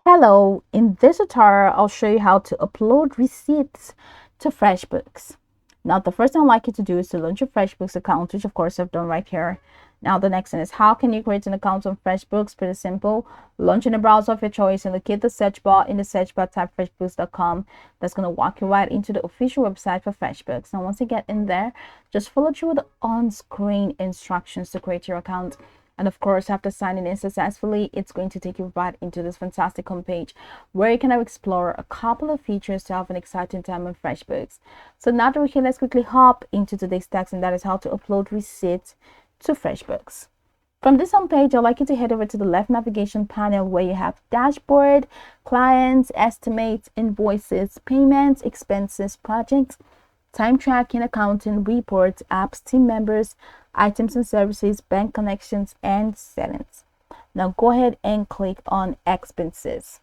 Hello, in this tutorial, I'll show you how to upload receipts to FreshBooks. Now, the first thing I'd like you to do is to launch your FreshBooks account, which of course I've done right here. Now, the next thing is how can you create an account on FreshBooks? Pretty simple. Launch in a browser of your choice and locate the search bar. In the search bar, type freshbooks.com. That's going to walk you right into the official website for FreshBooks. Now, once you get in there, just follow through the on-screen instructions to create your account. And of course, after signing in successfully, it's going to take you right into this fantastic homepage where you can now explore a couple of features to have an exciting time on FreshBooks. So now that we're here, let's quickly hop into today's task, and that is how to upload receipts to FreshBooks. From this homepage, I'd like you to head over to the left navigation panel where you have dashboard, clients, estimates, invoices, payments, expenses, projects, time tracking, accounting, reports, apps, team members, items and services, bank connections, and settings. Now go ahead and click on expenses.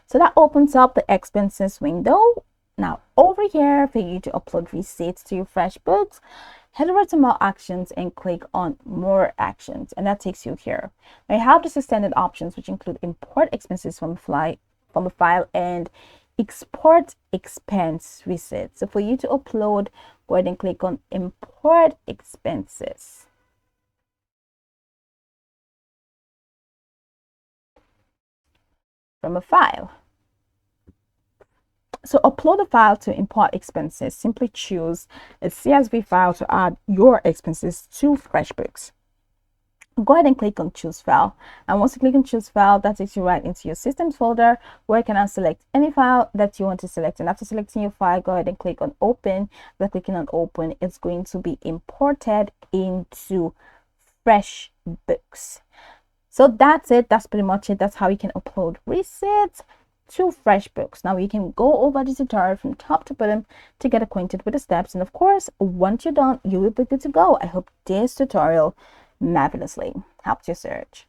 So that opens up the expenses window. Now over here, for you to upload receipts to your FreshBooks, head over to more actions and click on more actions, and that takes you here. Now you have this extended options which include import expenses from a file and export expense receipts. So for you to upload, go ahead and click on import expenses. From a file. So upload a file to import expenses. Simply choose a CSV file to add your expenses to FreshBooks. Go ahead and click on choose file, and once you click on choose file, that takes you right into your systems folder where you can now select any file that you want to select. And after selecting your file, go ahead and click on open. By clicking on open, it's going to be imported into FreshBooks. So that's it. That's pretty much it. That's how you can upload receipts to FreshBooks. Now you can go over the tutorial from top to bottom to get acquainted with the steps, and of course, once you're done, you will be good to go. I hope this tutorial marvelously helped your search.